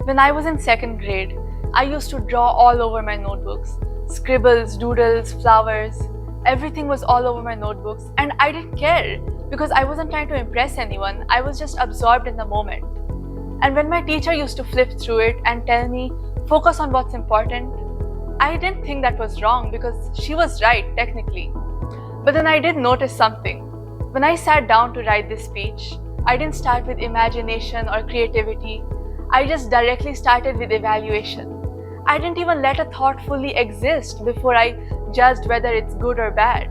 When I was in second grade, I used to draw all over my notebooks. Scribbles, doodles, flowers, everything was all over my notebooks, and I didn't care because I wasn't trying to impress anyone, I was just absorbed in the moment. And when my teacher used to flip through it and tell me, focus on what's important, I didn't think that was wrong because she was right, technically. But then I did notice something. When I sat down to write this speech, I didn't start with imagination or creativity. I just directly started with evaluation. I didn't even let a thought fully exist before I judged whether it's good or bad.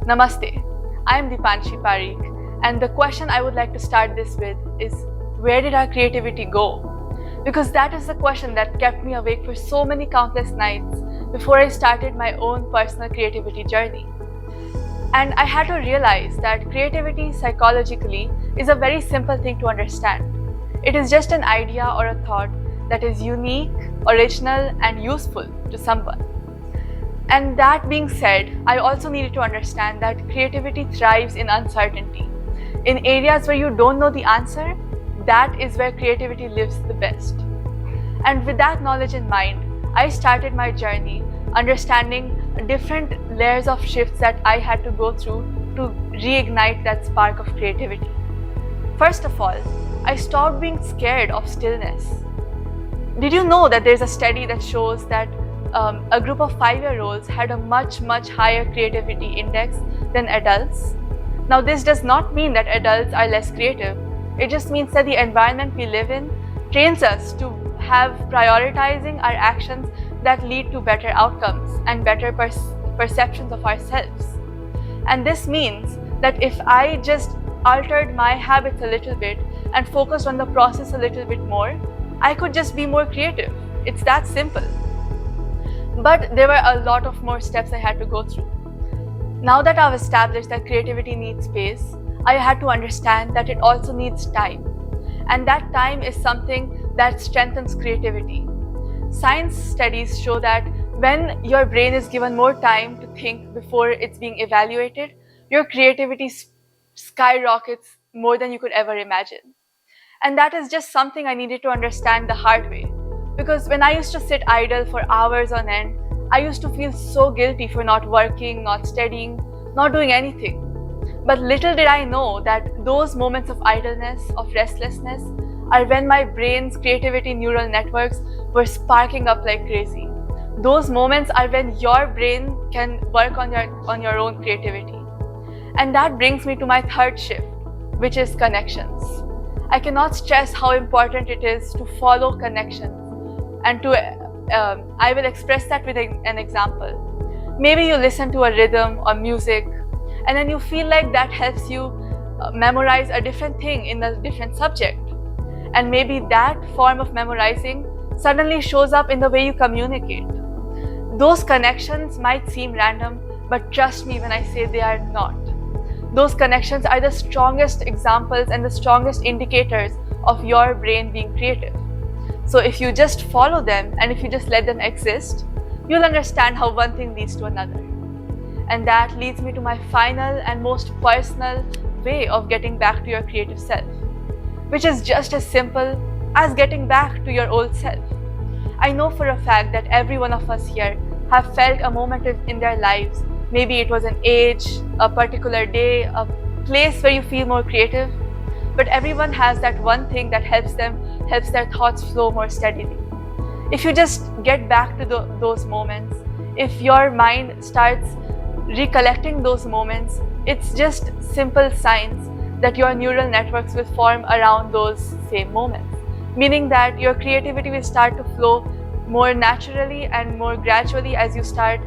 Namaste. I am Dipanshi Parikh, and the question I would like to start this with is, where did our creativity go? Because that is the question that kept me awake for so many countless nights before I started my own personal creativity journey. And I had to realize that creativity psychologically is a very simple thing to understand. It is just an idea or a thought that is unique, original, and useful to someone. And that being said, I also needed to understand that creativity thrives in uncertainty. In areas where you don't know the answer, that is where creativity lives the best. And with that knowledge in mind, I started my journey understanding different layers of shifts that I had to go through to reignite that spark of creativity. First of all, I stopped being scared of stillness. Did you know that there's a study that shows that a group of 5-year-olds had a much higher creativity index than adults? Now, this does not mean that adults are less creative. It just means that the environment we live in trains us to have prioritizing our actions that lead to better outcomes and better perceptions of ourselves. And this means that if I just altered my habits a little bit and focused on the process a little bit more, I could just be more creative. It's that simple. But there were a lot of more steps I had to go through. Now that I've established that creativity needs space, I had to understand that it also needs time. And that time is something that strengthens creativity. Science studies show that when your brain is given more time to think before it's being evaluated, your creativity skyrockets more than you could ever imagine. And that is just something I needed to understand the hard way. Because when I used to sit idle for hours on end, I used to feel so guilty for not working, not studying, not doing anything. But little did I know that those moments of idleness, of restlessness, are when my brain's creativity neural networks were sparking up like crazy. Those moments are when your brain can work on your own creativity. And that brings me to my third shift, which is connections. I cannot stress how important it is to follow connections. And I will express that with an example. Maybe you listen to a rhythm or music, and then you feel like that helps you memorize a different thing in a different subject. And maybe that form of memorizing suddenly shows up in the way you communicate. Those connections might seem random, but trust me when I say they are not. Those connections are the strongest examples and the strongest indicators of your brain being creative. So if you just follow them and if you just let them exist, you'll understand how one thing leads to another. And that leads me to my final and most personal way of getting back to your creative self, which is just as simple as getting back to your old self. I know for a fact that every one of us here have felt a moment in their lives. Maybe it was an age, a particular day, a place where you feel more creative. But everyone has that one thing that helps their thoughts flow more steadily. If you just get back to those moments, if your mind starts recollecting those moments, it's just simple signs that your neural networks will form around those same moments. Meaning that your creativity will start to flow more naturally and more gradually as you start.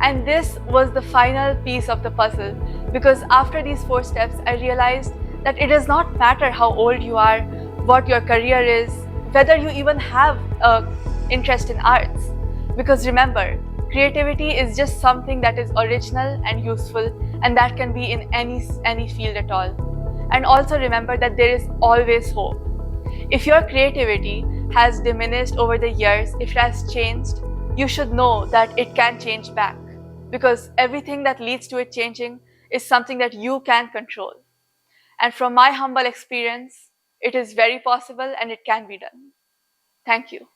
And this was the final piece of the puzzle, because after these 4 steps, I realized that it does not matter how old you are, what your career is, whether you even have an interest in arts. Because remember, creativity is just something that is original and useful, and that can be in any field at all. And also remember that there is always hope. If your creativity has diminished over the years, if it has changed, you should know that it can change back. Because everything that leads to it changing is something that you can control. And from my humble experience, it is very possible and it can be done. Thank you.